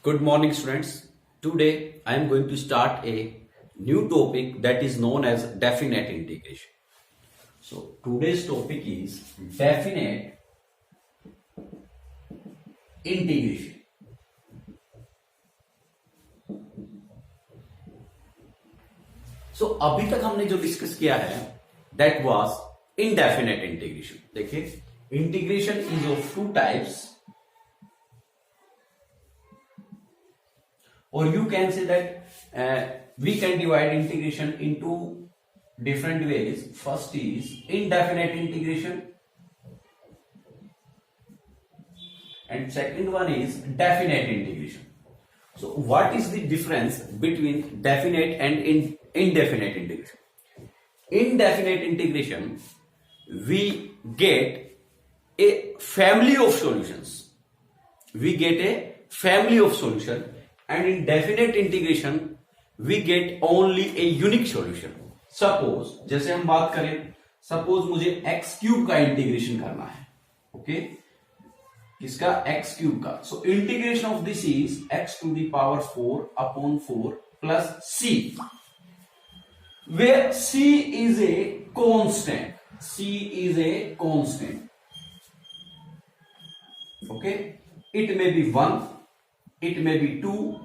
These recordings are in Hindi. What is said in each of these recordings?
Good morning, students. Today I am going to start a new topic that is known as definite integration. So today's topic is definite integration. So अभी तक हमने जो डिस्कस किया है that was indefinite integration. देखिए, integration is of two types. Or you can say that we can divide integration into different ways. First is indefinite integration and second one is definite integration. So what is the difference between definite and indefinite integration? Indefinite integration, we get a family of solutions. We get a family of solutions. And in definite integration we get only a unique solution. Suppose जैसे हम बात करें, सपोज मुझे x क्यूब का इंटीग्रेशन करना है. ओके, किसका? x क्यूब का. So integration of this is x to the power 4 upon 4 plus c, where c is a constant. c is a constant. Okay, it may be 1, it may be 2,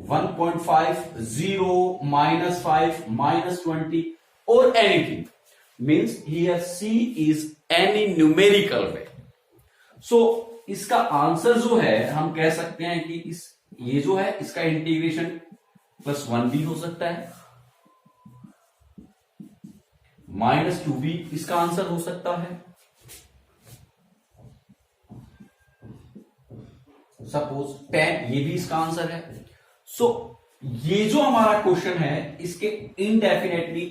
1.5, 0, -5, -20 or anything. Means here c is any numerical way. So इसका आंसर जो है हम कह सकते हैं कि ये जो है इसका इंटीग्रेशन +1 भी हो सकता है, -2 भी इसका आंसर हो सकता है. सपोज 10 ये भी इसका आंसर है. सो ये जो हमारा क्वेश्चन है इसके इनडेफिनेटली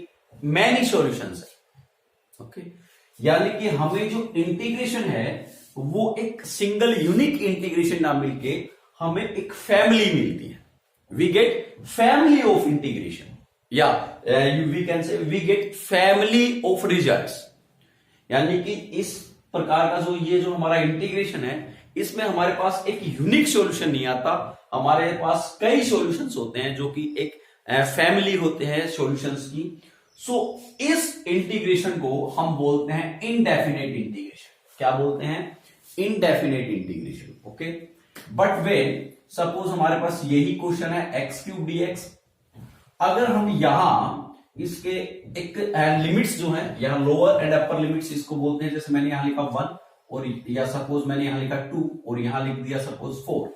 मैनी सॉल्यूशंस है. ओके, यानी कि हमें जो इंटीग्रेशन है वो एक सिंगल यूनिक इंटीग्रेशन ना मिलके हमें एक फैमिली मिलती है. We get family of integration या we can say we get family of results. यानी कि इस प्रकार का जो हमारा इंटीग्रेशन है इसमें हमारे पास एक यूनिक सॉल्यूशन नहीं आता, हमारे पास कई सॉल्यूशंस होते हैं जो कि एक फैमिली होते हैं सॉल्यूशंस की. सो इस इंटीग्रेशन को हम बोलते हैं इनडेफिनेट इंटीग्रेशन. क्या बोलते हैं? Indefinite integration. Okay, but when suppose हमारे पास यही क्वेश्चन है x क्यूब dx, अगर हम यहां इसके एक लिमिट्स जो है यहां लोअर एंड अपर लिमिट्स इसको बोलते हैं. जैसे मैंने यहां लिखा 1 और या सपोज मैंने यहां लिखा 2 और यहां लिख दिया सपोज 4.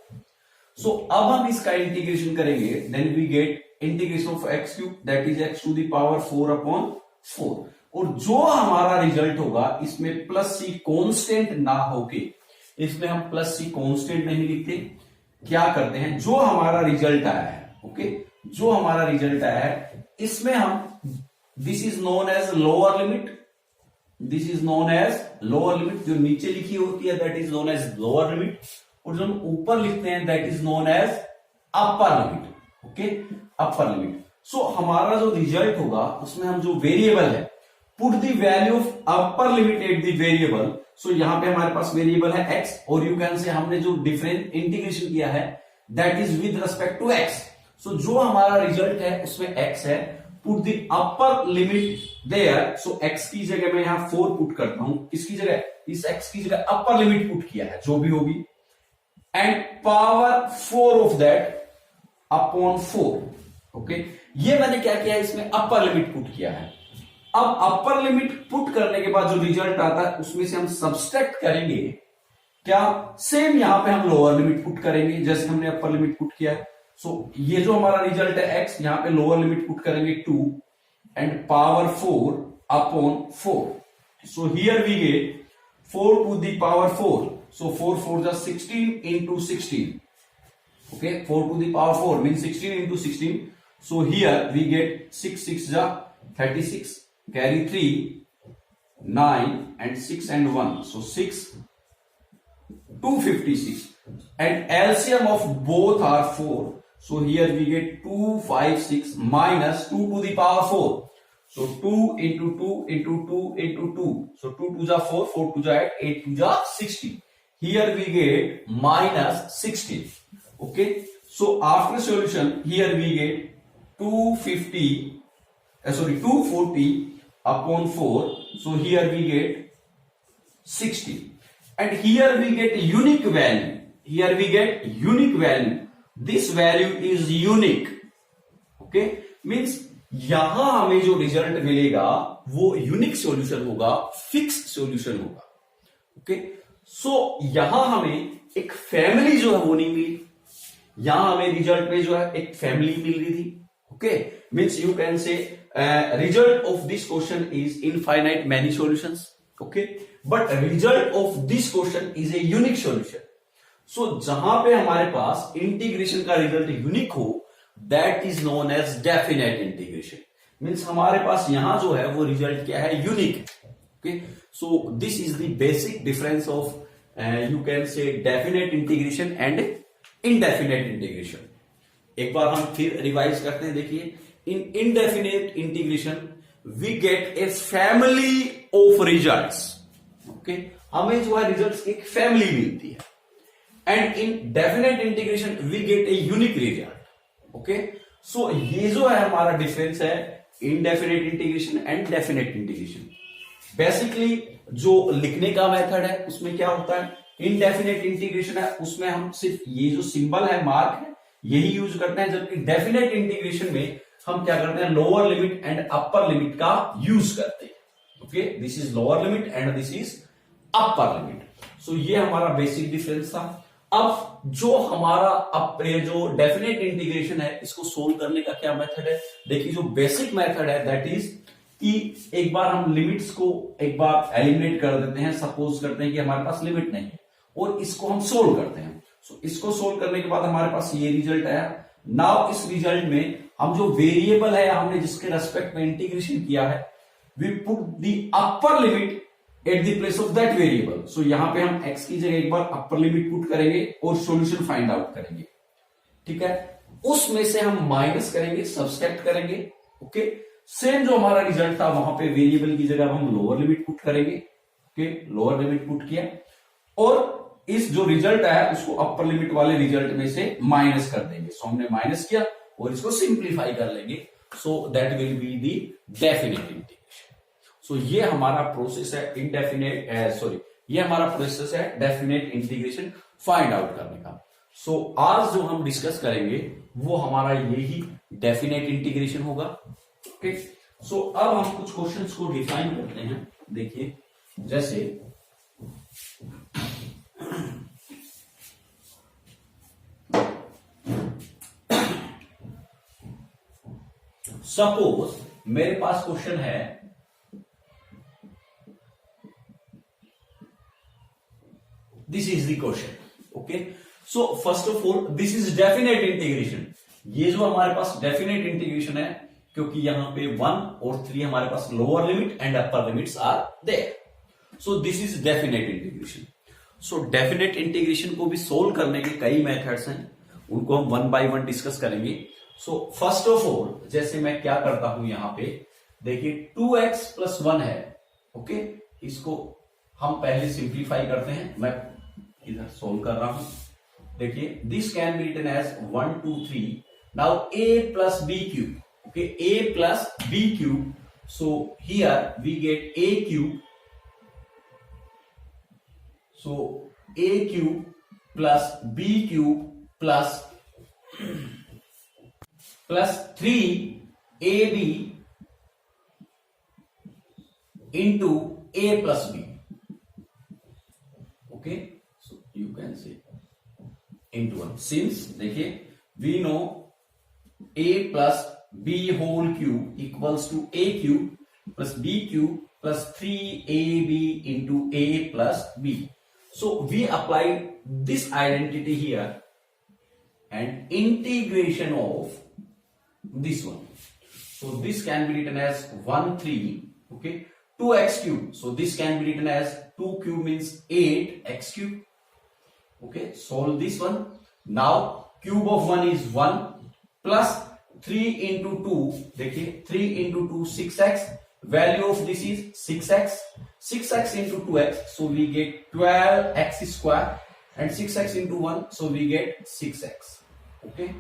सो अब हम इसका इंटीग्रेशन करेंगे, then we get integration of x cube that is x to the power 4 upon 4. और जो हमारा रिजल्ट होगा इसमें प्लस सी कांस्टेंट ना होके, इसमें हम प्लस सी कांस्टेंट नहीं लिखते. क्या करते हैं, जो हमारा रिजल्ट आया है, ओके, जो हमारा रिजल्ट आया है इसमें हम this is known as lower limit, this is known as lower limit. जो नीचे लिखी होती है that is known as lower limit और जो हम ऊपर लिखते हैं that is known as upper limit. Okay, upper limit. So हमारा जो रिजल्ट होगा उसमें हम जो वेरिएबल है put the value of upper limit at the variable. So यहां पे हमारे पास वेरिएबल है x और यू कैन से हमने जो डिफरेंट इंटीग्रेशन किया है that is with respect to x. So जो हमारा रिजल्ट है उसमें x है, put the upper limit there. So x की जगह मैं यहां 4 पुट करता हूं, किसकी जगह? इस x की जगह अपर लिमिट पुट किया है जो भी होगी, and power 4 of that upon 4. Okay, ये मैंने क्या किया है, इसमें अपर लिमिट पुट किया है. अब अपर लिमिट पुट करने के बाद जो रिजल्ट आता है उसमें से हम सब्सट्रैक्ट करेंगे क्या? सेम यहां पे हम लोअर लिमिट पुट करेंगे जैसे हमने अपर लिमिट पुट किया है. सो ये जो हमारा रिजल्ट है x, यहां पे लोअर लिमिट पुट करेंगे 2 and power 4 upon 4. So here we get 4 to the power 4. So 4 4 जा 16 into 16. Okay, 4 to the power 4 means 16 into 16. So here we get 6 6 ja 36, carry 3, 9 and 6 and 1. So 6, 256 and LCM of both are 4. So here we get 256 minus 2 to the power 4. So 2 into 2 into 2 into 2. So 2 2 ja 4, 4 2 ja 8, 8 2 ja 16. Here we get minus 16. Okay. So after solution, here we get 240 upon 4. So here we get 60. And here we get unique value. Here we get unique value. This value is unique. Okay? Means यहां हमें जो रिजल्ट मिलेगा वो यूनिक सॉल्यूशन होगा, फिक्स सॉल्यूशन होगा. ओके? सो यहां हमें एक फैमिली जो है वो नहीं मिली. यहां हमें रिजल्ट में जो है एक फैमिली मिल रही थी. Okay, means you can say result of this question is infinite many solutions. Okay, but result of this question is a unique solution. So जहां पे हमारे पास इंटीग्रेशन का रिजल्ट यूनिक हो, that is known as definite integration. Means हमारे पास यहां जो है वो रिजल्ट क्या है, unique. Okay, so this is the basic difference of you can say definite integration and indefinite integration. एक बार हम फिर रिवाइज करते हैं. देखिए, in indefinite integration we get a family of results. Okay, हमें जो है रिजल्ट्स की एक फैमिली मिलती है. And in definite integration we get a unique result. Okay, so ये जो है हमारा डिफरेंस है indefinite integration and definite integration. Basically जो लिखने का मेथड है उसमें क्या होता है, इनडेफिनेट इंटीग्रेशन है उसमें हम सिर्फ ये जो सिंबल है, मार्क है, यही यूज करते हैं. जबकि डेफिनेट इंटीग्रेशन में हम क्या करते हैं, lower limit and upper limit का यूज करते हैं. Okay, this is lower limit and this is upper limit. So ये हमारा बेसिक डिफरेंस था. अब जो हमारा ये जो डेफिनेट इंटीग्रेशन है इसको सोल्व करने का क्या मेथड है. देखिए, जो बेसिक मेथड है दैट इज कि एक बार हम लिमिट्स को एक बार एलिमिनेट कर देते हैं. सपोज करते हैं कि हमारे पास लिमिट नहीं है और इसको हम सोल्व करते हैं. सो इसको सोल्व करने के बाद हमारे पास ये रिजल्ट आया. नाउ इस रिजल्ट में हम जो वेरिएबल है हमने जिसके रेस्पेक्ट में इंटीग्रेशन किया है, we put the upper limit at the place of that variable. So यहां पे हम x की जगह एक बार अपर लिमिट पुट करेंगे और सॉल्यूशन फाइंड आउट करेंगे. ठीक है, उसमें से हम माइनस करेंगे, सब्सट्रैक्ट करेंगे. ओके, सेम जो हमारा रिजल्ट था वहां पे वेरिएबल की जगह हम लोअर लिमिट पुट करेंगे. ओके, लोअर लिमिट पुट किया और इस जो रिजल्ट आया उसको अपर लिमिट वाले रिजल्ट में से माइनस कर देंगे. सो हमने माइनस किया और इसको सिंप्लीफाई कर लेंगे. So that will be the definite integration. So ये हमारा प्रोसेस है ये हमारा प्रोसेस है डेफिनेट इंटीग्रेशन फाइंड आउट करने का. सो आज जो हम डिस्कस करेंगे वो हमारा यही डेफिनेट इंटीग्रेशन होगा. ओके, सो अब हम कुछ क्वेश्चंस को डिफाइन करते हैं. देखिए, जैसे सपोज मेरे पास क्वेश्चन है, this is the question. Okay, so first of all this is definite integration. ये जो हमारे पास डेफिनेट इंटीग्रेशन है क्योंकि यहां पे 1 और 3 हमारे पास lower limit and upper limits are there. So this is definite integration. So definite integration को भी सोल्व करने के कई मेथड्स हैं, उनको हम वन बाय वन डिस्कस करेंगे. सो फर्स्ट ऑफ ऑल जैसे मैं क्या करता हूं, यहां पे देखिए 2x प्लस 1 है. ओके, इसको हम पहले सिंप्लीफाई करते हैं. मैं इधर सोल्व कर रहा हूं. देखिए, this can be written as 1 2 3. Now a plus b cube. Okay, a plus b cube. So here we get a cube. So a cube plus b cube plus 3ab into a plus b. Okay, so you can say into 1. Since देखिए we know a plus b whole cube equals to a cube plus b cube plus 3ab into a plus b. So we applied this identity here and integration of this one. So this can be written as 1 3. Okay, 2x cube. So this can be written as 2 cube means 8x cube. Okay, solve this one. Now cube of 1 is 1 plus 3 into 2. देखिए 3 into 2 6x. Value of this is 6x. 6x into 2x. So we get 12x square and 6x into 1. So we get 6x. Okay,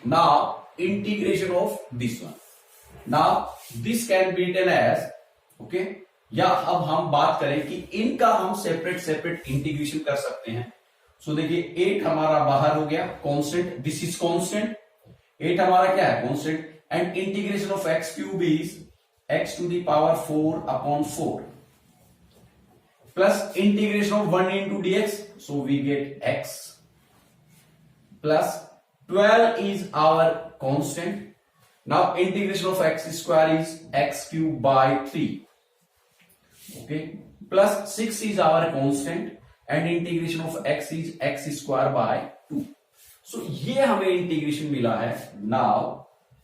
now integration of this one. Now this can be written as, okay, या अब हम बात करें कि इनका हम सेपरेट इंटीग्रेशन कर सकते हैं. सो देखिए 8 हमारा बाहर हो गया कांस्टेंट, दिस इज कांस्टेंट, 8 हमारा क्या है constant, and integration of x cube is x to the power 4 upon 4 plus integration of 1 into dx, so we get x plus 12 is our constant. Now integration of x square is x cube by 3, okay, plus 6 is our constant and integration of x is x square by 2. So ये हमें इंटीग्रेशन मिला है. नाउ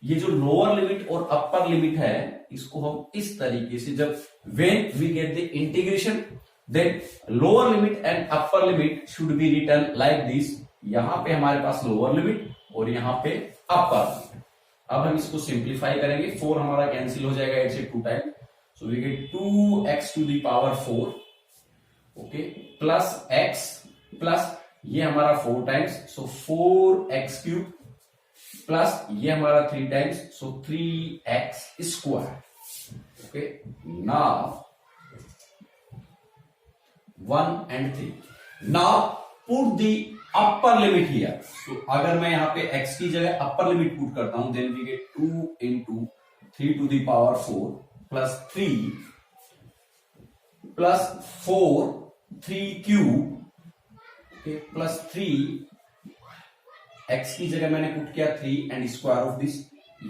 ये जो लोअर लिमिट और अपर लिमिट है इसको हम इस तरीके से, जब when we get the integration then lower limit and upper limit should be written like this. यहां पे हमारे पास लोअर लिमिट और यहां पे अपर लिमिट. अब हम इसको सिंप्लीफाई करेंगे. 4 हमारा कैंसिल हो जाएगा 8 से 2 time, so we get 2x to the power 4, okay, plus x plus ये हमारा 4 टाइम्स, सो 4x क्यूब प्लस ये हमारा 3 times, so 3x square. Okay, now 1 and 3. Now put the upper limit here. तो अगर मैं यहां पे x की जगह अपर लिमिट पुट करता हूं, then we get 2 into 3 to the power 4 plus 3 plus 4 3 cube, okay, plus 3 x की जगह मैंने पुट किया 3 एंड स्क्वायर ऑफ दिस.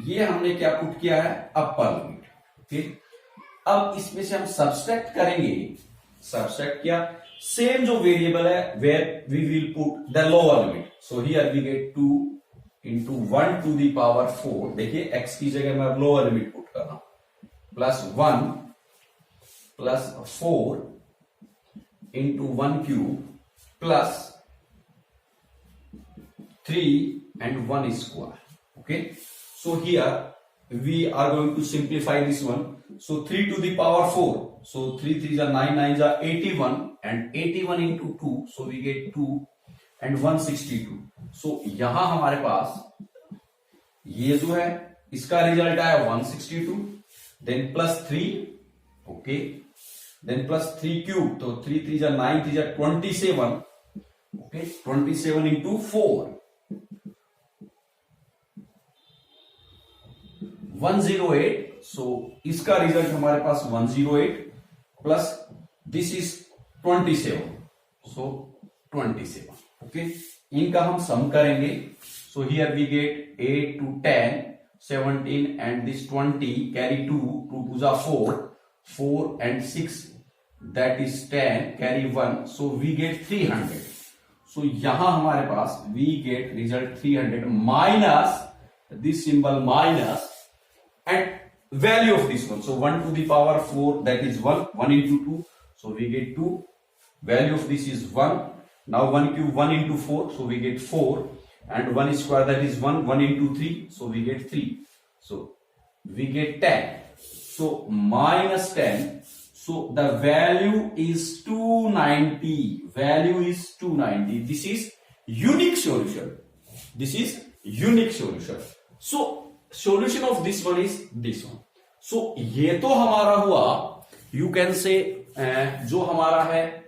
ये हमने क्या पुट किया है अपर लिमिट. ओके, अब इसमें से हम सब्सट्रैक्ट करेंगे. सब्सट्रैक्ट किया, सेम जो वेरिएबल है where we will put the lower limit. So here we get 2 into 1 to the power 4. देखिए x की जगह मैं लोअर लिमिट पुट कर रहा हूं, plus 1 plus 4 into 1 cube plus 3 and 1 square. Okay, so here we are going to simplify this one. So 3 to the power 4, so 3 3s are 9, 9s are 81 and 81 into 2, so we get 2 and 162. so यहां हमारे पास ये जो है इसका रिजल्ट आया 162, then plus 3, okay, then plus 3 cube, तो 3 3s are 9, 3s are 27, okay, 27 into 4 108. So इसका रिजल्ट हमारे पास 108 plus this is 27, so 27. Okay, इनका हम सम करेंगे. So here we get 8 to 10 17 and this 20 carry 2 2s are 4 4 and 6 that is 10 carry 1, so we get 300. सो यहां हमारे पास we get result 300 minus this symbol minus and value of this one. So 1 to the power 4, that is 1, 1 into 2, so we get 2, value of this is 1. Now 1 cube 1 into 4, so we get 4, and 1 square, that is 1, 1 into 3, so we get 3, so we get 10. So minus 10, so the value is 290. Value is 290. This is unique solution. This is unique solution. So solution of this one is this one. So ये तो हमारा हुआ, you can say जो हमारा है,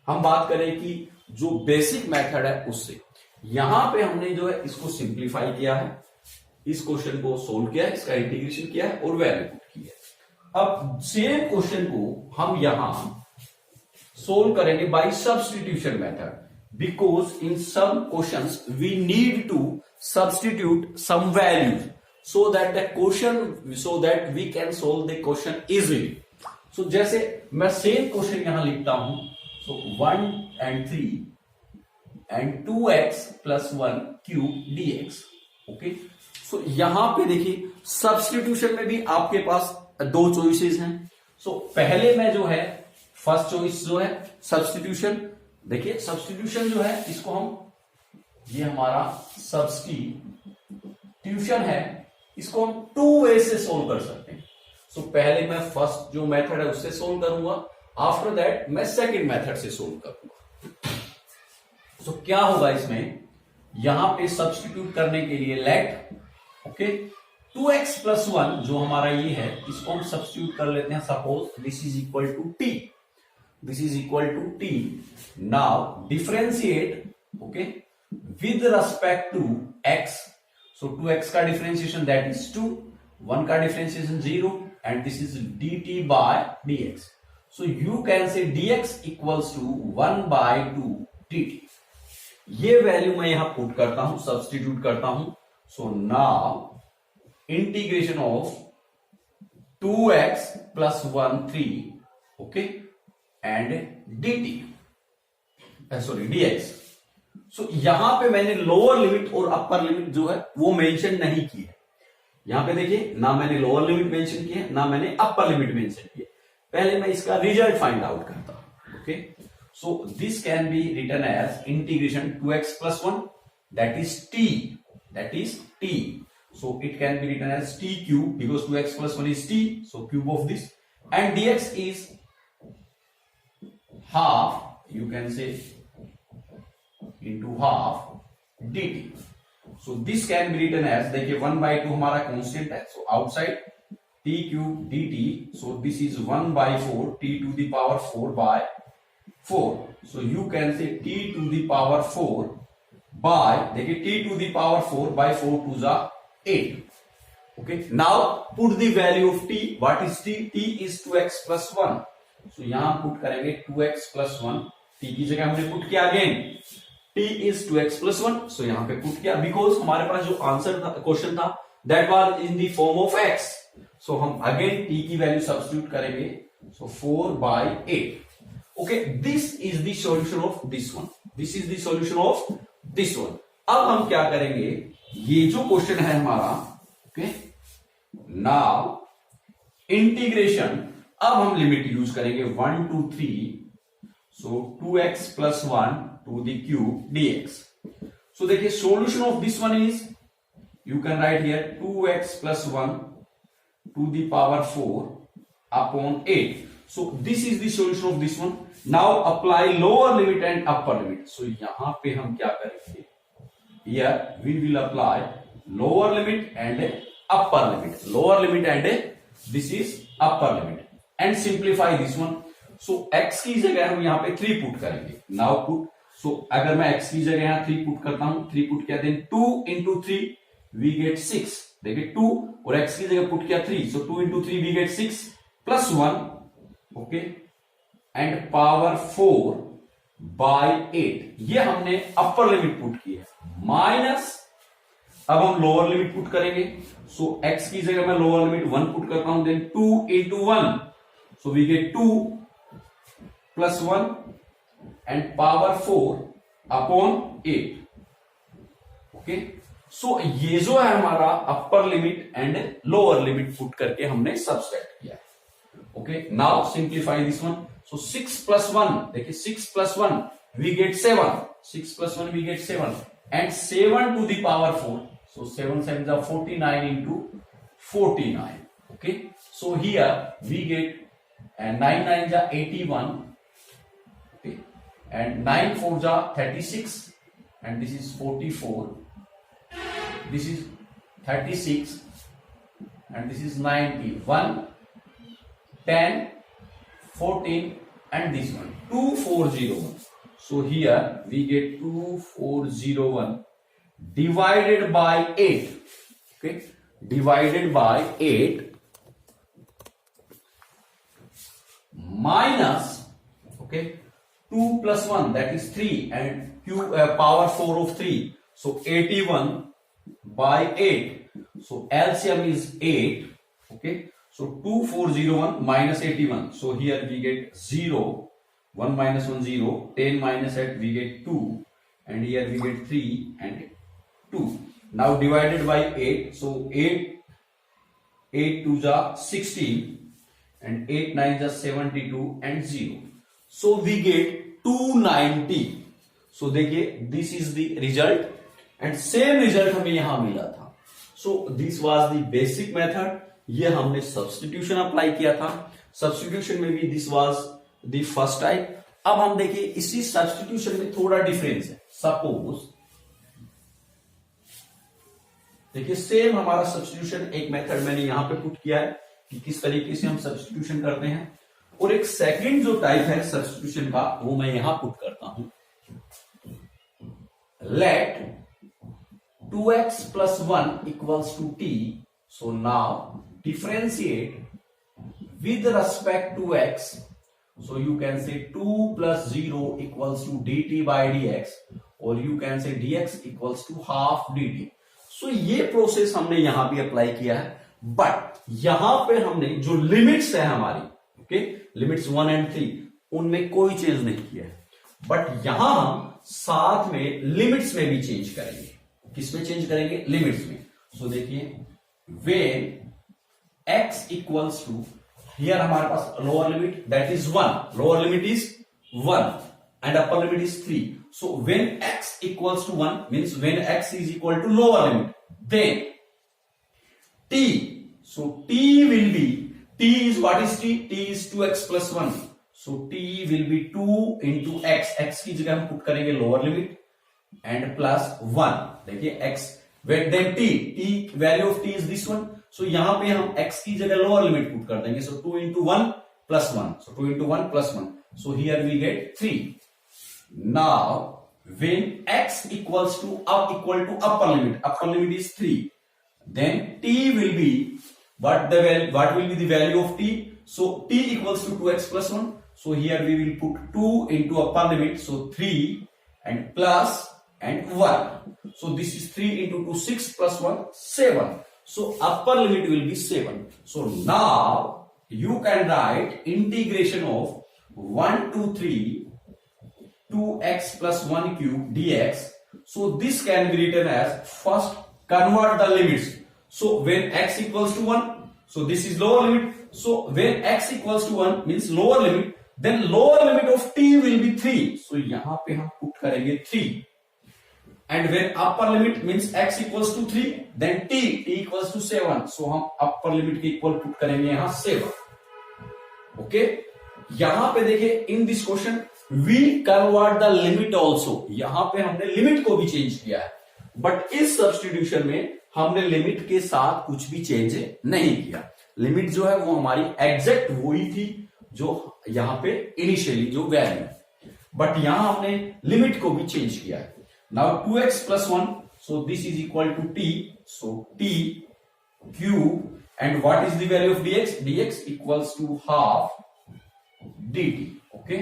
हम बात करें कि जो बेसिक मेथड है उससे. यहां पे हमने जो है इसको सिंप्लीफाई किया है, इस क्वेश्चन को सोल्व किया है, इसका इंटीग्रेशन किया है और वैल्यू पुट की है. अब सेम क्वेश्चन को हम यहां सोल्व करेंगे by substitution method, because in some questions we need to substitute some values so that we can solve the question easily. So जैसे मैं सेम क्वेश्चन यहां लिखता हूं, so 1 and 3 and 2x plus 1 cube dx. Okay, सो यहां पे देखिए सब्स्टिट्यूशन में भी आपके पास दो चॉइसेस हैं. सो पहले में जो है फर्स्ट चॉइस जो है सब्स्टिट्यूशन. देखिए सब्स्टिट्यूशन जो है इसको हम, ये हमारा सब्स्टिट्यूशन है, इसको हम 2 वे से सोल्व कर सकते हैं. सो पहले मैं फर्स्ट जो मेथड है उससे सोल्व करूंगा, आफ्टर दैट मैं सेकंड मेथड से सोल्व करूंगा. सो क्या होगा इसमें, यहां पे सब्स्टिट्यूट करने के लिए लेट ओके 2x प्लस 1 जो हमारा ये है इसको हम सब्स्टिट्यूट कर लेते हैं। Suppose this is equal to t, this is equal to t. Now differentiate okay with respect to x। So 2x का डिफरेंशिएशन दैट इज 2, 1 का differentiation 0 and this is dt by dx। So you can say dx equals to 1 by 2 dt। ये वैल्यू मैं यहां पुट करता हूं, सब्स्टिट्यूट करता हूं। So now integration of 2x plus 1 3 okay and dt sorry dx। सो यहां पे मैंने लोअर लिमिट और अपर लिमिट जो है वो मेंशन नहीं की है। यहां पे देखिए ना मैंने लोअर लिमिट मेंशन की है ना मैंने अपर लिमिट मेंशन की है। पहले मैं इसका रिजल्ट फाइंड आउट करता हूं। Okay so this can be written as integration 2x plus 1 that is t। So it can be written as t cube because 2x plus 1 is t, so cube of this, and dx is half, you can say into half dt. So this can be written as देखिए 1 by 2 हमारा constant है, so outside t cube dt, so this is 1 by 4 t to the power 4 by 4. So you can say t to the power 4 by देखिए t to the power 4 by 4 to the 8. Okay, now put the value of t. What is t? t is 2x plus 1. So यहां पुट करेंगे 2x plus 1, t की जगह हमने पुट किया again t is 2x plus 1. So यहां पे पुट किया बिकॉज हमारे पास जो आंसर था क्वेश्चन था that was in the form of x. So हम अगेन t की वैल्यू सब्स्टिट्यूट करेंगे. So 4 by 8. Okay, this is the solution of this one. This is the solution of this one. अब हम क्या करेंगे, ये जो क्वेश्चन है हमारा ओके नाउ इंटीग्रेशन, अब हम लिमिट यूज करेंगे 1 2 3. So 2x plus 1 to the cube dx. So देखिए solution of this one is you can write here 2x plus 1 to the power 4 upon 8. So this is the solution of this one. Now apply lower limit and upper limit. So यहां पे हम क्या करेंगे, here we will apply lower limit and upper limit, lower limit and this is upper limit and simplify this one. So x की जगह हम यहाँ पे 3 पुट करेंगे. now put, so अगर मैं x की जगह यहाँ 3 पुट करता हूं, 3 पुट किया देन 2 into 3 we get 6. देखिए 2 और x की जगह पुट किया 3, so 2 into 3 we get 6 plus 1 okay and power 4 by 8. ये हमने अपर लिमिट पुट की है माइनस, अब हम लोअर लिमिट पुट करेंगे. सो x की जगह मैं लोअर लिमिट 1 पुट करता हूं then 2 into 1, so we get 2 plus 1 and power 4 upon 8. Okay so ये जो है हमारा upper limit and lower limit put करके हमने सबट्रैक्ट किया. Okay now simplify this one. So 6 plus 1, देखिए 6 plus 1 we get 7. 6 plus 1 we get 7 and 7 to the power 4. So 7 7s are 49 into 49. Okay. So here we get and 9 9s are 81. Okay. And 9 4s are 36 and this is 44. This is 36 and this is 91, 10, 14 and this one 2401. So here we get 2401 divided by 8. Okay, divided by 8 minus okay 2 plus 1 that is 3 and q power 4 of 3. So 81 by 8. So LCM is 8. Okay. So 2401 minus 81. So here we get 0. 1 minus 1 0. 10 minus 8 we get 2. And here we get 3 and 2. Now divided by 8. So 8 2s are 16. And 8 9s are 72 and 0. So we get 290. So देखिए this is the result. And same result हमें यहां मिला था. So this was the basic method. ये हमने सब्स्टिट्यूशन अप्लाई किया था. सब्स्टिट्यूशन में भी this was the first type. अब हम देखिए इसी सब्स्टिट्यूशन में थोड़ा डिफरेंस है. सपोज देखिए सेम हमारा सब्स्टिट्यूशन एक मेथड मैंने यहां पे पुट किया है कि किस तरीके से हम सब्स्टिट्यूशन करते हैं, और एक सेकंड जो टाइप है सब्स्टिट्यूशन का वो मैं यहां पुट करता हूं। Let 2x plus 1 equals to t, so now differentiate with respect to x, so you can say 2 plus 0 equals to dt by dx, or you can say dx equals to half dt। सो ये प्रोसेस हमने यहां भी अप्लाई किया है, बट यहां पे हमने जो लिमिट्स है हमारी, ओके, लिमिट्स 1 and 3, उनमें कोई चेंज नहीं किया है, बट यहां हम साथ में लिमिट्स में भी चेंज करेंगे। किसमें चेंज करेंगे? लिमिट्स में। सो देखिए when x equals to, here हमारे पास lower limit that is 1, lower limit is 1 and upper limit is 3. So when x equals to 1 means when x is equal to lower limit, then t, so t will be, t is, what is t? T is 2x plus 1. So t will be 2 into x, x की जगह हम पुट करेंगे लोअर लिमिट and plus 1। देखिए x, then t value of t is this one, so यहां पे हम x की जगह लोअर लिमिट पुट कर देंगे, so 2 into 1 plus 1, so 2 into 1 plus 1, so here we get 3। Now when x equals to upper limit is 3, then t will be what will be the value of t? So t equals to 2x plus 1, so here we will put 2 into upper limit, so 3 and plus and 1, so this is 3 into 2, 6 plus 1, 7, so upper limit will be 7। So now you can write integration of 1 to 3 2x plus 1 cube dx, so this can be written as, first convert the limits, so when x equals to 1, so this is lower limit, so when x equals to 1 means lower limit, then lower limit of t will be 3, so yahan pe hum put karenge 3, and when upper limit means x equals to 3, then t equals to 7, so hum upper limit ke equal put karenge yahan 7। okay, यहां पे देखिए in this question we convert the limit also, यहां पे हमने लिमिट को भी चेंज किया है, बट इस सब्स्टिट्यूशन में हमने लिमिट के साथ कुछ भी चेंज नहीं किया। लिमिट जो है वो हमारी एग्जैक्ट वही थी जो यहां पे इनिशियली जो वैल्यू, बट यहां हमने लिमिट को भी चेंज किया है। Now 2x plus 1, so this is equal to t, so t cube, and what is the value of dx? dx equals to half dt। okay,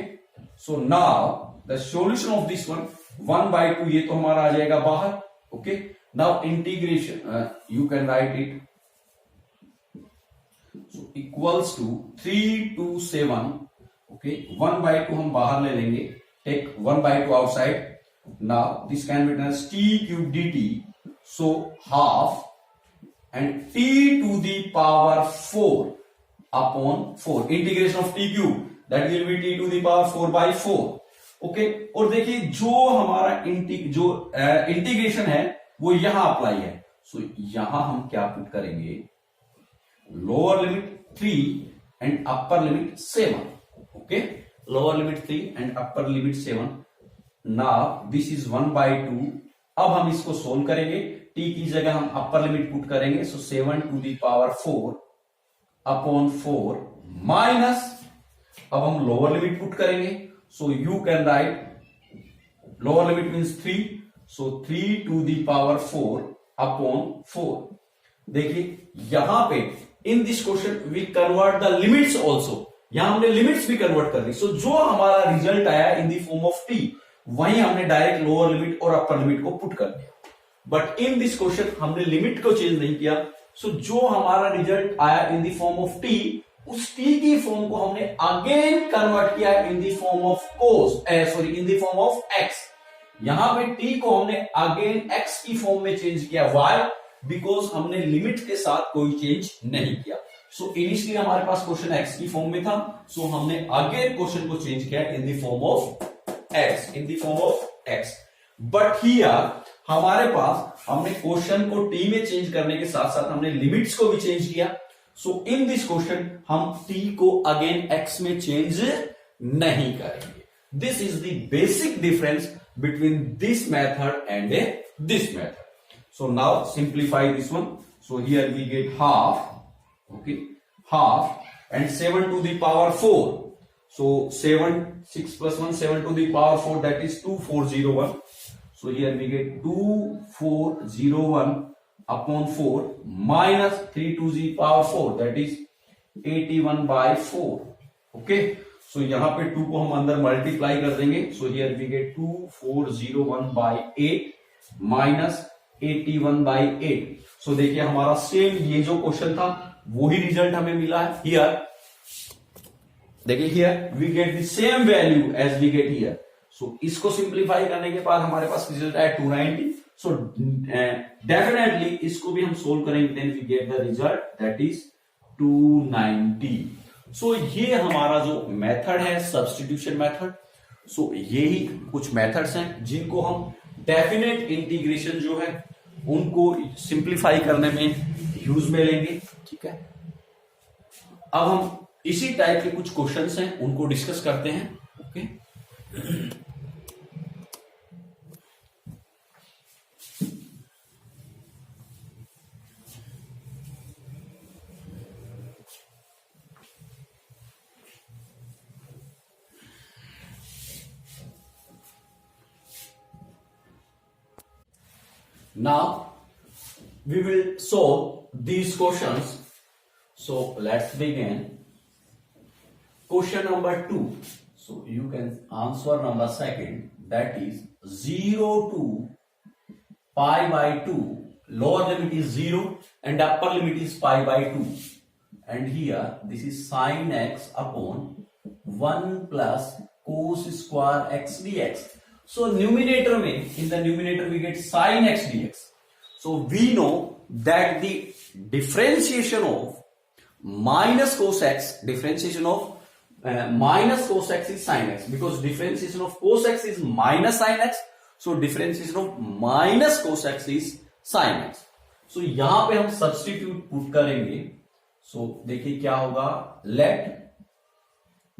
so now the solution of this one 1/2, ये तो हमारा आ जाएगा बाहर। okay, now integration you can write it, so equals to 3 to 7। okay, 1/2 हम बाहर ले लेंगे, take 1/2 outside। now this can be written as t cube dt, so half and t to the power 4 upon 4, integration of t cube that will be t to the power 4/4। Okay, और देखिए जो हमारा इंटीग्रेशन है वो यहां अप्लाई है, सो यहां हम क्या पुट करेंगे? Lower limit 3 and upper limit 7। Okay, lower limit 3 and upper limit 7। Now this is 1/2। अब हम इसको सोल्व करेंगे, t की जगह हम अपर लिमिट पुट करेंगे, so 7 to the power 4 upon 4 minus, अब हम लोअर लिमिट पुट करेंगे, so you can write lower limit means 3, so 3 to the power 4 upon 4। देखिए यहां पे in this question we convert the limits also, यहां हमने लिमिट्स भी कन्वर्ट कर दी, सो जो हमारा रिजल्ट आया in the form of t, वहीं हमने डायरेक्ट लोअर लिमिट और अपर लिमिट को पुट कर दिया। बट इन दिस क्वेश्चन हमने लिमिट को चेंज नहीं किया, सो जो हमारा रिजल्ट आया in the form of t, उस t की फॉर्म को हमने अगेन कन्वर्ट किया in the form of cos, sorry in the form of x। यहां पे t को हमने अगेन x की फॉर्म में चेंज किया, व्हाई? बिकॉज हमने लिमिट के साथ कोई चेंज नहीं किया। सो इनिशियली हमारे पास क्वेश्चन x की फॉर्म में था, सो हमने अगेन क्वेश्चन को चेंज किया in the form of x, in the form of x। But here हमारे पास हमने क्वेश्चन को t में चेंज करने के साथ साथ हमने लिमिट्स को भी चेंज किया, सो इन दिस क्वेश्चन हम t को अगेन x में चेंज नहीं करेंगे। This is the basic difference between this method and this method. So now simplify this one. So here we get half, okay, half, and 7 to the power 4. So 6 plus 1, 7 to the power 4, that is 2401. So here we get 2401 upon 4 minus 3 to the power 4, that is 81 by 4. Okay, so यहाँ पे 2 को हम अंदर मल्टीप्लाई कर देंगे. So here we get 2401 by 8 minus 81 by 8. So देखिए हमारा सेम ये जो क्वेश्चन था वही रिजल्ट हमें मिला है. हियर देखिए, here we get the same value as we get here. So इसको सिंप्लीफाई करने के बाद हमारे पास रिजल्ट आया 290. सो डेफिनेटली इसको भी हम सोल्व करेंगे, then we get the result that is 290. So ये हमारा जो मेथड है सब्स्टिट्यूशन मेथड. सो यही कुछ मेथड्स हैं जिनको हम डेफिनेट इंटीग्रेशन जो है उनको सिंप्लीफाई करने में यूज में लेंगे. ठीक है, अब हम इसी टाइप के कुछ क्वेश्चंस हैं उनको डिस्कस करते हैं. Okay, now we will solve these questions. So let's begin. Question number 2. So you can answer number second, that is 0 to pi by 2. Lower limit is 0 and upper limit is pi by 2. And here this is sin x upon 1 plus cos square x dx. So numerator में, in the numerator we get sin x dx. So we know that the differentiation of minus cos x, differentiation of minus cos x is sin x, because differentiation of cos x is minus sin x. So differentiation of minus cos x is sin x. So यहां पे हम सब्स्टिट्यूट पुट करेंगे. So देखिए क्या होगा, let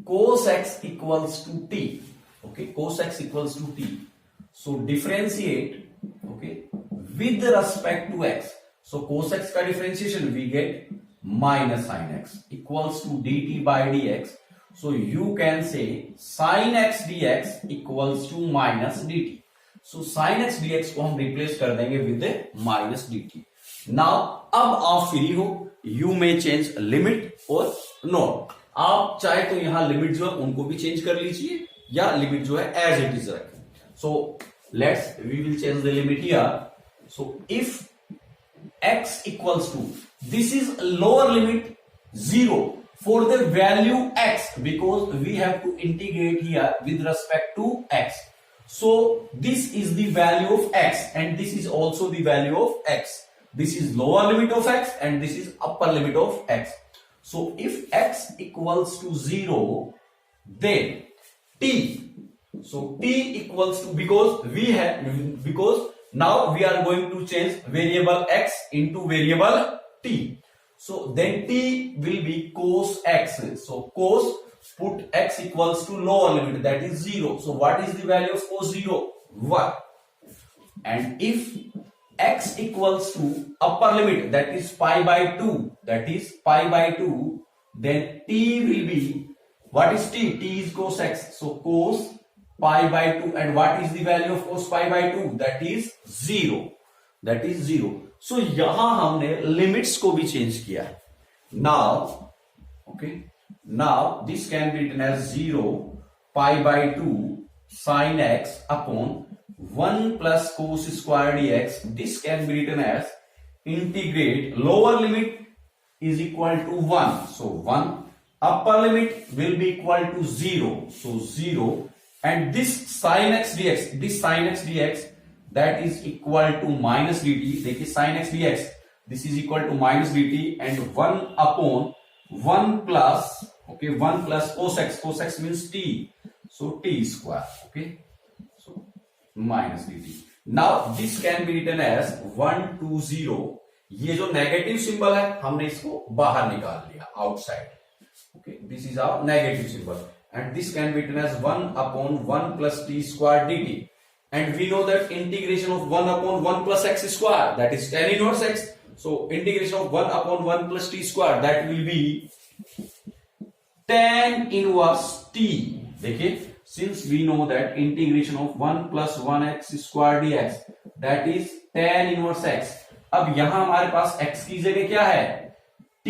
cos x equals to t. Okay, cos x equals to t. So differentiate, okay, with respect to x. So cos x का differentiation we get minus sin x equals to dt by dx. So you can say sin x dx equals to minus dt. So sin x dx को हम रिप्लेस कर देंगे with a minus dt. Now अब आप फ्री हो, you may change limit or not. आप चाहे तो यहां लिमिट जो है उनको भी चेंज कर लीजिए या लिमिट जो है एज इट इज रखें. So let's we will change the limit here. So if x equals to, this is lower limit 0 for the value x, because we have to integrate here with respect to x. So this is the value of x and this is also the value of x. This is lower limit of x and this is upper limit of x. So if x equals to 0, then t, so t equals to, because now we are going to change variable x into variable t, so then t will be cos x. So cos, put x equals to lower limit, that is 0. So what is the value of cos 0? 1. And if x equals to upper limit, that is pi by 2, then t will be, what is t? T is cos x. So cos pi by 2, and what is the value of cos pi by 2? That is 0. That is 0. So यहां हमने लिमिट्स को भी चेंज किया है. Now, okay, now this can be written as 0 pi by 2 sin x upon 1 plus cos square dx. This can be written as integrate lower limit is equal to 1. So 1. Upper limit will be equal to 0. So 0. And this sin x dx, that is equal to minus dt. देखिए sin x dx, this is equal to minus dt, and 1 upon 1 plus, okay, 1 plus cos x means t. So t square, okay. So minus dt. Now this can be written as 120. ये जो नेगेटिव सिंबल है हमने इसको बाहर निकाल लिया, outside. Okay, this is our negative symbol, and this can be written as 1 upon 1 plus t square dt. and we know that integration of 1 upon 1 plus x square, that is tan inverse x. So integration of 1 upon 1 plus t square, that will be tan inverse t. देखिए, since we know that integration of 1 plus 1x square dx, that is tan inverse x. अब यहां हमारे पास x की जगह क्या है, t.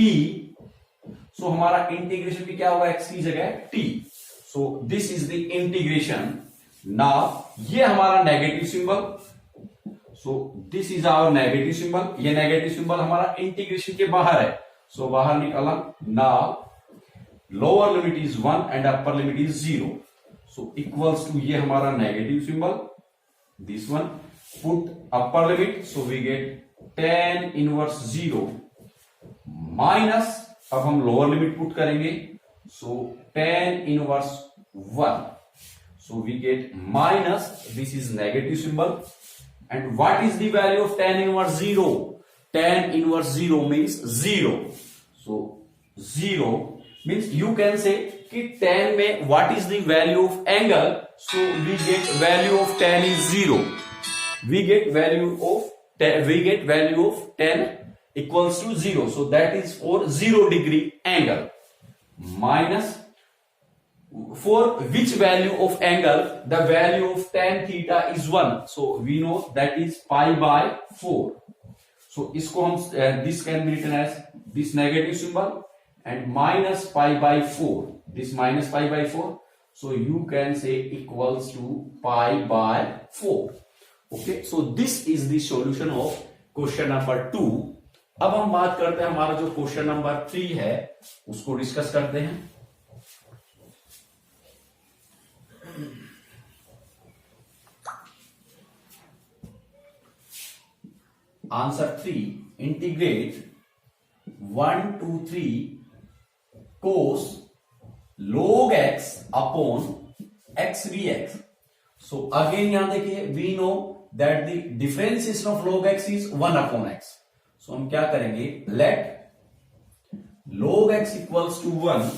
सो हमारा इंटीग्रेशन भी क्या होगा, x की जगह t. So this is the integration. Now ये हमारा negative symbol. So this is our negative symbol. ये नेगेटिव सिंबल हमारा इंटीग्रेशन के बाहर है. सो बाहर निकाला. Now lower limit is 1 and upper limit is 0. So equals to ये हमारा negative symbol, this one. Put upper limit, so we get tan inverse 0 minus, अब हम लोअर लिमिट पुट करेंगे. So tan inverse 1. So we get minus, this is negative symbol. And what is the value of tan inverse 0? Tan inverse 0 means 0. So 0 means you can say कि tan में what is the value of angle? So we get value of tan is 0. We get value of tan equals to 0. So that is for 0 degree angle. Minus, for which value of angle? The value of tan theta is 1. So we know that is pi by 4. So इसको हम this can be written as this negative symbol and minus pi by 4. This minus pi by 4. So you can say equals to pi by 4. Okay. So this is the solution of question number 2. अब हम बात करते हैं हमारा जो क्वेश्चन नंबर 3 है उसको डिस्कस करते हैं. Answer 3. Integrate 1 to 3 cos log x upon x dx. So again यहां देखिए, we know that the differentiation of log x is 1 upon x. So हम क्या करेंगे, let log x equals to 1.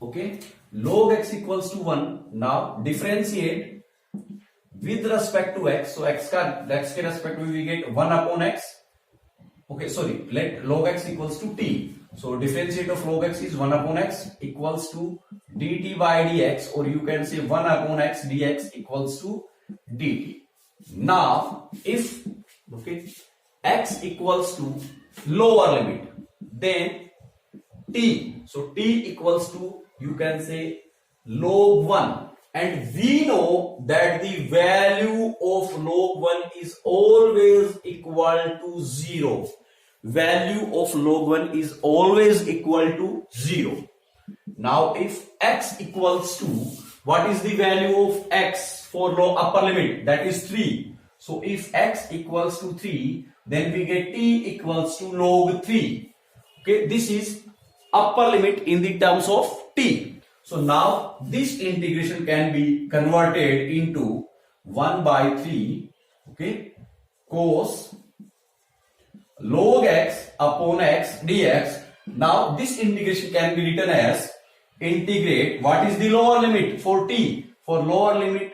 Okay, log x equals to 1. Now differentiate with respect to x. So x के respect में we get 1 upon x. Okay, sorry, let log x equals to t. So differentiate of log x is 1 upon x equals to dt by dx, or you can say 1 upon x dx equals to dt. Now if x equals to lower limit, then t. So t equals to, you can say, log 1. And we know that the value of log 1 is always equal to 0. Value of log 1 is always equal to 0. Now if x equals to, what is the value of x for upper limit? That is 3. So if x equals to 3, then we get t equals to log 3. Okay, this is upper limit in the terms of t. So now this integration can be converted into 1 by 3, okay, cos log x upon x dx. Now this integration can be written as integrate, what is the lower limit for t? For lower limit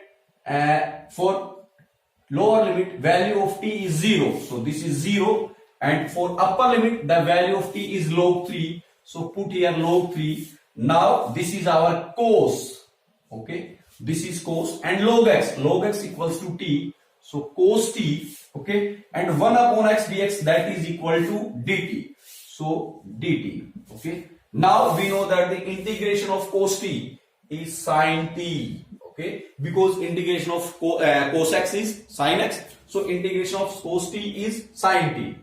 value of t is 0. So this is 0, and for upper limit the value of t is log 3. So put here log 3. Now this is our cos. Okay, this is cos and log x. Log x equals to t. So cos t. Okay, and 1 upon x dx, that is equal to dt. So dt. Okay. Now we know that the integration of cos t is sin t. Okay, because integration of cos x is sin x. So integration of cos t is sin t.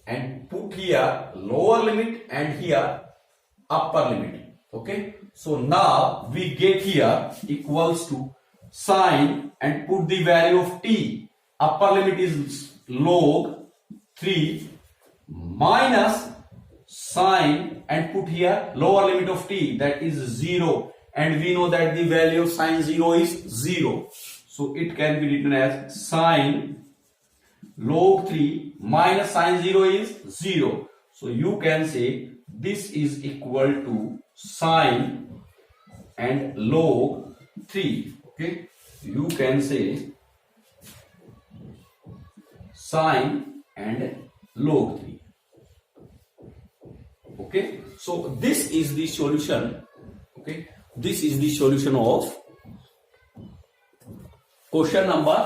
And put here lower limit and here upper limit. Okay, so now we get here equals to sine and put the value of t. Upper limit is log 3 minus sine and put here lower limit of t, that is 0, and we know that the value of sine 0 is 0. So it can be written as sine log 3 minus sine 0 is 0. So you can say this is equal to sine and log 3. Okay, you can say sine and log 3. Okay, so this is the solution. Okay, this is the solution of question number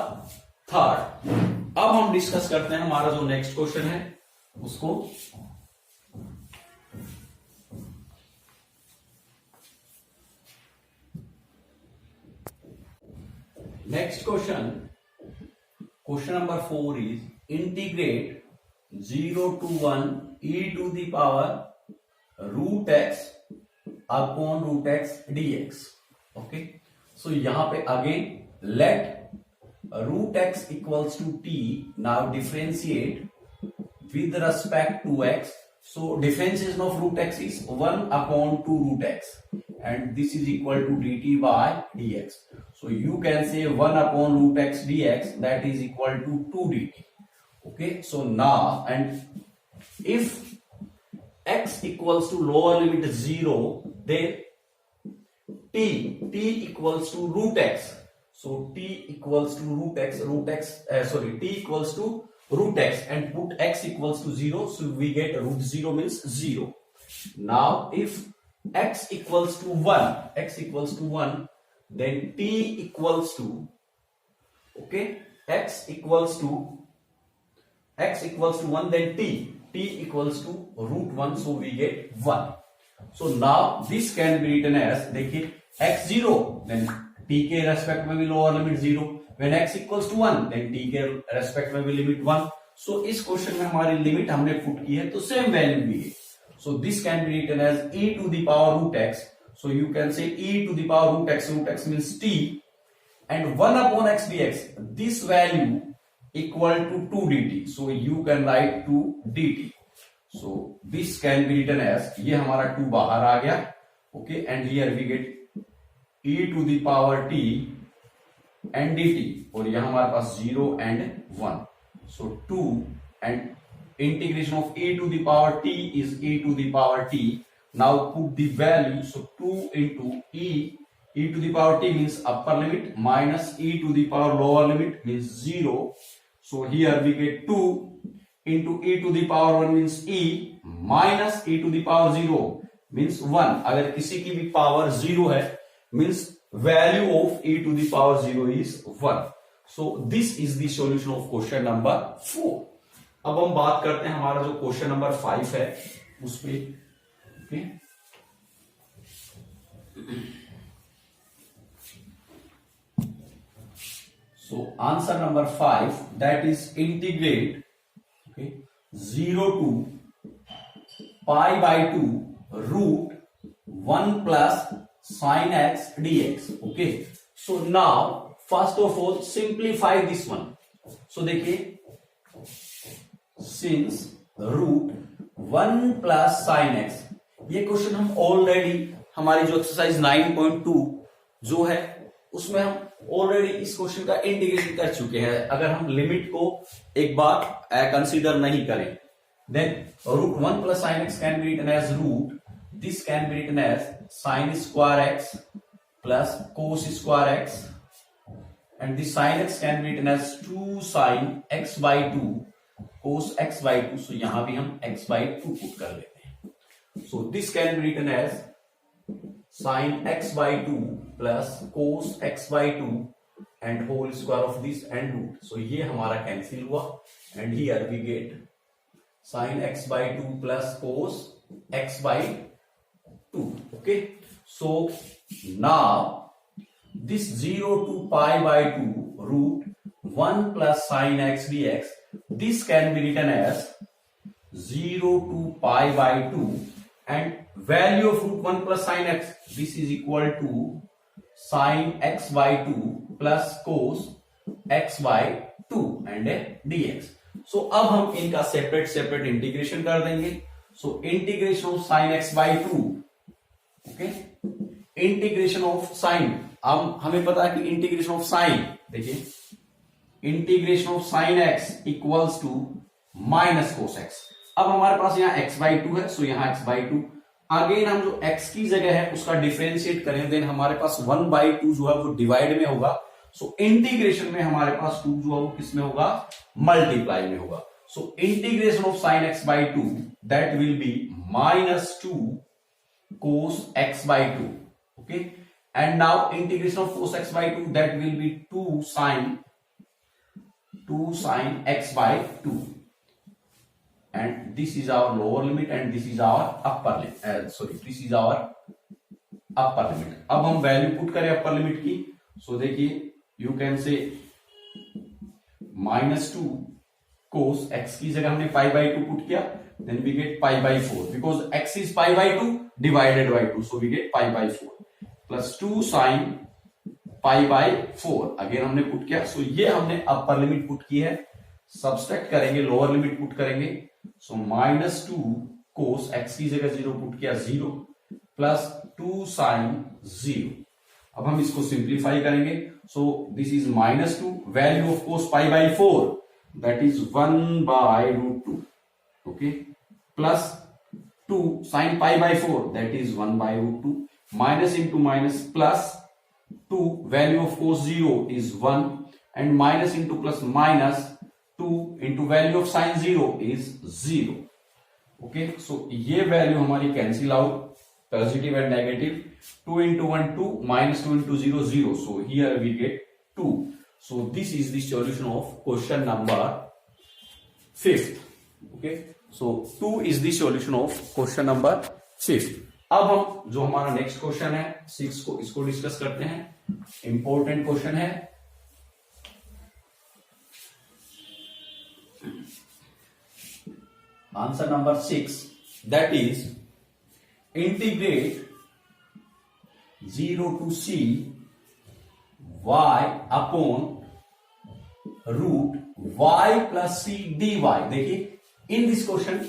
3. अब हम डिस्कस करते हैं हमारा जो नेक्स्ट क्वेश्चन है उसको. Next question number 4 is integrate 0 to 1 e to the power root x upon root x dx. Okay, so यहां पे again let root x equals to t. Now differentiate with respect to x. So differentiation of root x is 1 upon 2 root x, and this is equal to dt by dx. So you can say 1 upon root x dx, that is equal to 2 dt. Okay, so now, and if x equals to lower limit 0, then t equals to root x. So t equals to root x, t equals to root x, and put x equals to 0, so we get root 0 means 0. Now if x equals to 1, then t equals to, okay, x equals to 1, then t equals to root 1, so we get 1. So now this can be written as, देखिए x 0, then t के रेस्पेक्ट में भी lower limit 0, when x equals to 1, then t के रेस्पेक्ट में भी लिमिट 1. so इस क्वेश्चन में हमारी लिमिट हमने पुट की है तो सेम वैल्यू भी है. so this can be written as e to the power root x. so you can say e to the power root x means t, and 1 upon x dx, this value equal to 2 dt. so you can write 2 dt. so this can be written as, ये हमारा 2 बाहर आ गया. okay, and here we get e to the power t and dt, और यहाँ हमारे पास 0 and 1. so 2 and integration of e to the power t is e to the power t. now put the value. so 2 into e to the power t means upper limit minus e to the power lower limit means 0. so here we get 2 into e to the power 1 means e, minus e to the power 0 means 1. अगर किसी की भी पावर 0 है means value of e to the power 0 is 1. so this is the solution of question number 4. अब हम बात करते हैं हमारा जो क्वेश्चन नंबर 5 है उस पे. okay? So answer number 5, that is integrate, okay, 0 to pi by 2 root 1 plus sin x dx. okay, so now first of all simplify this one. so देखिए, since root 1 plus sin x, ये क्वेश्चन हम ऑलरेडी हमारी जो एक्सरसाइज 9.2 जो है उसमें हम ऑलरेडी इस क्वेश्चन का इंटीग्रेशन कर चुके हैं. अगर हम लिमिट को एक बार कंसीडर नहीं करें, then root 1 plus sine x can be written as root, this can be written as sine square x plus cos square x, and this sine x can be written as 2 sine x by 2 cos x by 2. So यहां भी हम एक्स बाई 2 पुट कर लेते हैं. So this can be written as sin x by 2 plus cos x by 2 and whole square of this and root. so ये हमारा कैंसिल हुआ, and here we get sin x by 2 plus cos x by 2. okay, so now this 0 to pi by 2 root 1 plus sin x dx, this can be written as 0 to pi by 2, and value of root 1 plus sin x, this is equal to sin x by 2 plus cos x by 2 and dx. so अब हम इनका सेपरेट इंटीग्रेशन कर देंगे. so integration of sin x by 2, okay, integration of sin, अब हमें पता है कि इंटीग्रेशन ऑफ sin, देखिए integration of sin x equals to minus cos x. अब हमारे पास यहाँ x by 2 है, सो यहाँ x by 2 अगेन हम जो x की जगह है उसका डिफरेंशिएट करें, देन हमारे पास 1/2 जो है वो डिवाइड में होगा। सो इंटीग्रेशन में हमारे पास 2 जो है वो किस में होगा, मल्टीप्लाई में होगा। सो integration of sin x/2 that will B -2 cos x/2, okay. And now integration of cos x/2 that will B 2 sin x/2, and this is our lower limit and this is our upper limit, this is our upper limit। अब हम वैल्यू पुट करें अपर लिमिट की। सो देखिए यू कैन से -2 cos x की जगह हमने π/2 पुट किया, then we get π/4 because x is π/2 divided by 2, so we get π/4 plus 2 sin π/4 again हमने पुट किया। सो ये हमने अपर लिमिट पुट की है। सब्सट्रैक्ट करेंगे, लोअर लिमिट पुट करेंगे। सो -2 cos x की जगह 0 पुट किया, 0 प्लस 2 sin 0। अब हम इसको सिंप्लीफाई करेंगे। So this is -2, value of cos π/4 that is 1/√2, okay, plus 2 sin π/4 that is 1/√2, minus into minus plus 2, value of cos 0 is 1 and minus into plus minus 2 into value of sin 0 is 0, okay। so ये वैल्यू हमारी cancel out, positive and negative, 2 into 1 2, minus 2 into 0 0, so here we get 2। so this is the solution of question number 5th, okay। so 2 is the solution of question number 5th। अब हम जो हमारा नेक्स्ट क्वेश्चन है 6 को, इसको डिस्कस करते हैं। इंपॉर्टेंट क्वेश्चन है। Answer number 6, that is integrate 0 to c y upon root y plus c dy। देखिए in this question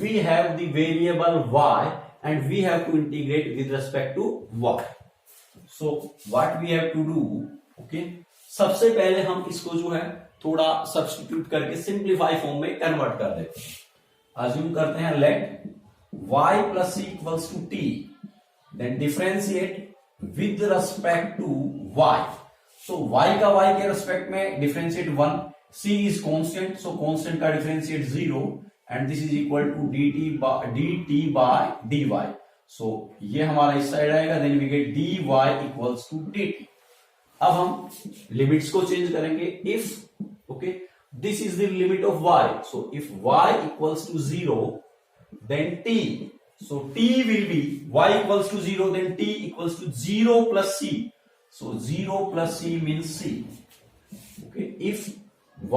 we have the variable y and we have to integrate with respect to y। so what we have to do, okay, सबसे पहले हम इसको जो है थोड़ा सब्स्टिट्यूट करके सिंप्लीफाई फॉर्म में कन्वर्ट कर देते हैं। अज्यूम करते हैं let y plus C equals to T, then differentiate with respect to y। So y का y के रिस्पेक्ट में डिफरेंशिएट 1, c इज कांस्टेंट, सो कांस्टेंट का differentiate 0 and this is equal to dt by dy। So ये हमारा इस साइड आएगा, then we get dy equals to dt। अब हम लिमिट्स को चेंज करेंगे। If okay this is the limit of y, so if y equals to 0 then t, so t will be y equals to 0 then t equals to 0 plus c, so 0 plus c means c, okay। if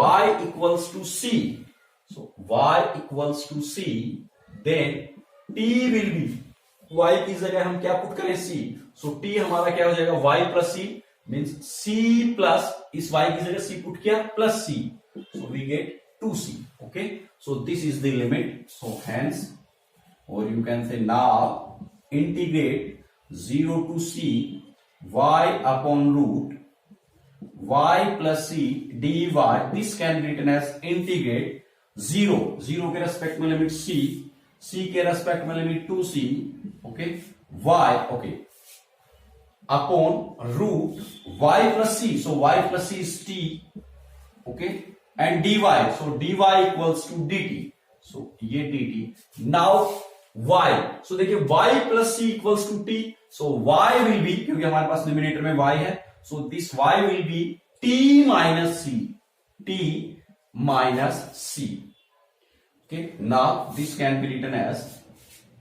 y equals to c, so y equals to c then t will be, y की जगह हम क्या पुट करें, c, so t हमारा क्या हो जाएगा y plus c means c plus, इस y की जगह c पुट किया plus c, so we get 2c, okay। so this is the limit, so hence, or you can say now integrate 0 to c y upon root y plus c dy, this can be written as integrate 0 के रेस्पेक्ट में लिमिट c के रेस्पेक्ट में limit 2c, okay, y, okay, upon root y plus c, so y plus c is t, okay, and dy, so dy equals to dt, so ये dt। now y, so देखिए y plus c equals to t, so y will be, क्योंकि हमारे पास न्यूमरेटर में y है, so this y will be t minus c, okay। now this can be written as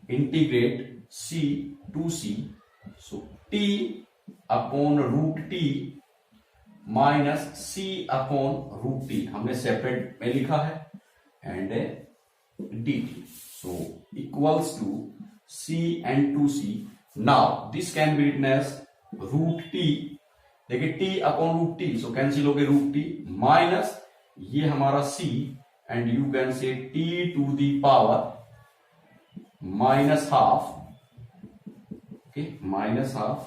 integrate c to c, so t upon root t minus c upon root t, हमने सेपरेट में लिखा है, and dt, so equals to c and 2c। Now this can be written as root t, देखिए t अपॉन रूट टी, सो कैंसिल हो गए रूट टी, माइनस ये हमारा c and you can say t to the power minus half, okay, minus half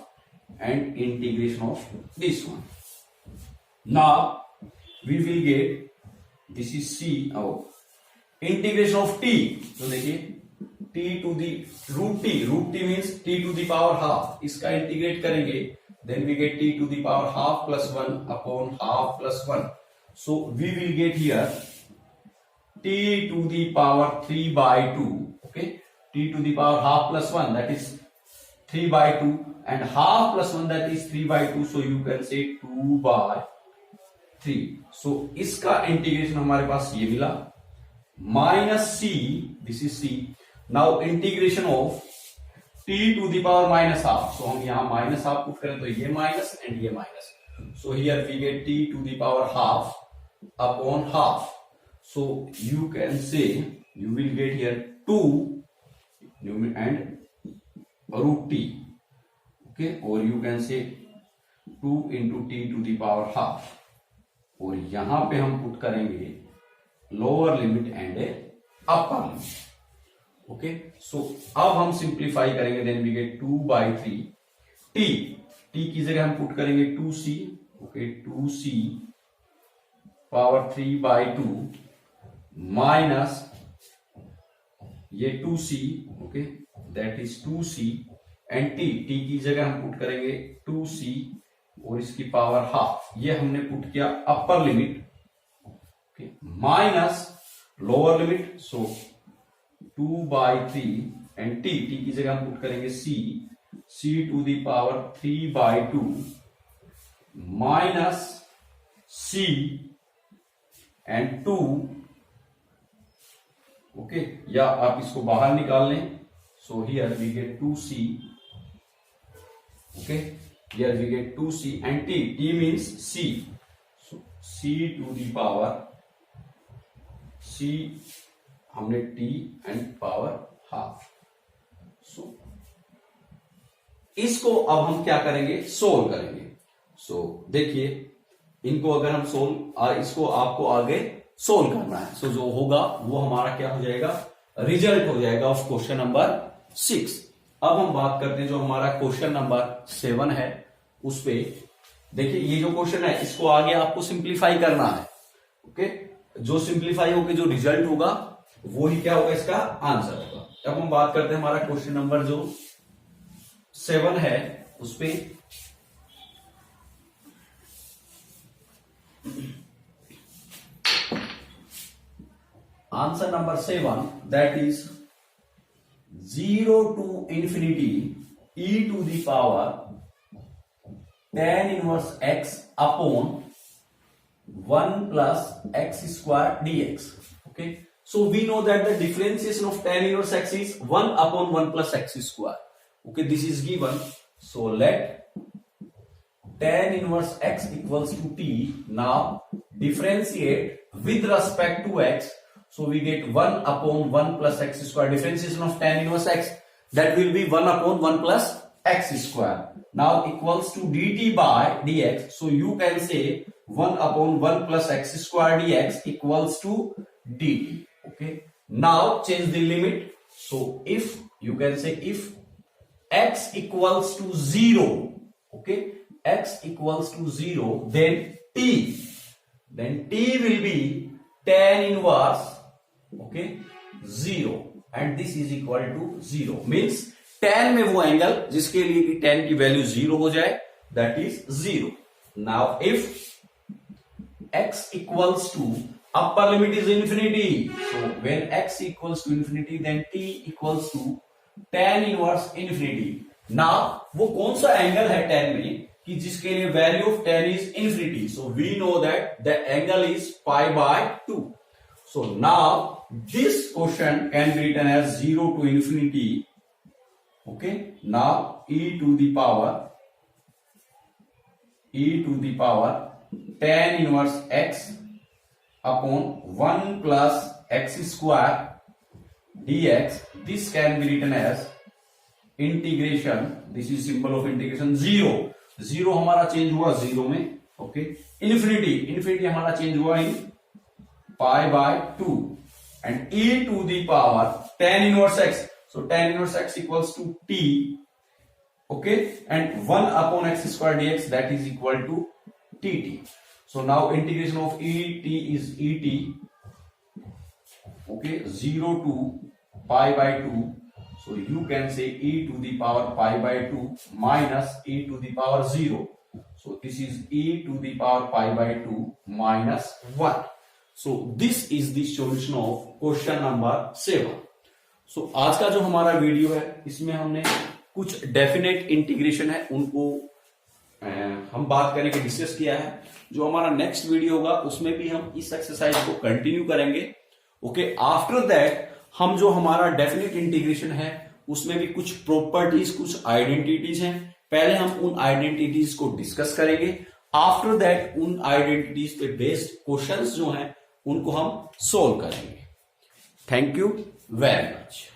and integration of this one. Now we will get, this is c, integration of t, तो देखिए t to the root t means t to the power half, इसका इंटीग्रेट करेंगे then we get t to the power half plus 1 upon half plus 1. So we will get here t to the power 3 by 2. Okay, t to the power half plus 1, that is 3 by 2, and half plus 1, that is 3 by 2. So you can say 2 by 3. So इसका इंटीग्रेशन हमारे पास ये मिला minus c, this is c. Now integration of t to the power minus half. So हम यहां माइनस हाफ पुट करें तो ये माइनस एंड ये minus. So here we get t to the power half upon half. So you can say you will get here 2 and root t. Okay, or you can say 2 into t to the power half. और यहां पे हम पुट करेंगे lower limit and upper limit. Okay, so अब हम सिंप्लीफाई करेंगे then we get 2 by 3 t. t की जगह हम पुट करेंगे 2c. Okay, 2c power 3 by 2 minus ये 2c. Okay, that is 2c and t की जगह हम पुट करेंगे 2c और इसकी पावर हाफ. ये हमने पुट किया upper limit. Okay, minus lower limit. So 2 by 3 and t की जगह हम पुट करेंगे c to the power 3 by 2 minus c and 2. Okay, या आप इसको बाहर निकाल लें. So here we get 2c. Okay, here we get 2c and t means c. So c to the power c हमने t and power half. So इसको अब हम क्या करेंगे, सोल्व करेंगे. सो देखिए, इनको अगर हम सोल्व, इसको आपको आगे सोल्व करना है. सो जो होगा वो हमारा क्या हो जाएगा, रिजल्ट हो जाएगा ऑफ क्वेश्चन नंबर 6. अब हम बात करते हैं जो हमारा क्वेश्चन नंबर 7 है उस पे. देखिए, ये जो क्वेश्चन है इसको आगे आपको सिंप्लीफाई करना है. ओके, जो सिंप्लीफाई होकर जो रिजल्ट होगा वो ही क्या होगा, इसका आंसर होगा. अब हम बात करते हैं हमारा क्वेश्चन नंबर जो 7 है उस पे. Answer number 7, that is 0 to infinity e to the power tan inverse x upon 1 plus x square dx. Okay, so we know that the differentiation of tan inverse x is 1 upon 1 plus x square. Okay, this is given. So let tan inverse x equals to t. Now differentiate with respect to x. So we get 1 upon 1 plus x square. Differentiation of tan inverse x, that will be 1 upon 1 plus x square. Now equals to dt by dx. So you can say 1 upon 1 plus x square dx equals to dt. Okay. Now change the limit. So if you can say if x equals to 0, okay, x equals to 0, then t will be tan inverse, okay, 0, and this is equal to 0. Means tan में वो एंगल जिसके लिए कि tan की वैल्यू 0 हो जाए, that is 0. Now if x equals to, upper limit is infinity, so when x equals to infinity, then t equals to tan inverse infinity. Now वो कौन सा एंगल है tan में कि जिसके लिए value of tan is infinity. So we know that the angle is pi by 2. So now this question can be written as 0 to infinity. Okay, now e to the power tan inverse x upon 1 plus x square dx. This can be written as integration. This is symbol of integration. 0 हमारा चेंज हुआ 0 में. ओके, इन्फिनिटी हमारा चेंज हुआ इन pi by 2 and e to the power tan inverse x. So tan inverse x equals to t. Okay, and 1 upon x square dx, that is equal to dt. So now integration of et is et. Okay, 0 to pi by 2. So you can say e to the power pi by 2 minus e to the power 0. So this is e to the power pi by 2 minus 1. So this is the solution of question number 7. So आज का जो हमारा वीडियो है इसमें हमने कुछ डेफिनेट इंटीग्रेशन है उनको हम बात करेंगे, डिस्कस किया है। जो हमारा नेक्स्ट वीडियो होगा उसमें भी हम इस एक्सरसाइज को कंटिन्यू करेंगे। ओके, आफ्टर दैट हम जो हमारा डेफिनेट इंटीग्रेशन है उसमें भी कुछ प्रॉपर्टीज, कुछ आइडेंटिटीज हैं। पहले हम उन आइडेंटिटीज को डिस्कस करेंगे, आफ्टर दैट उन आइडेंटिटीज पे बेस्ड क्वेश्चंस जो हैं उनको हम सोल्व करेंगे। Thank you very much.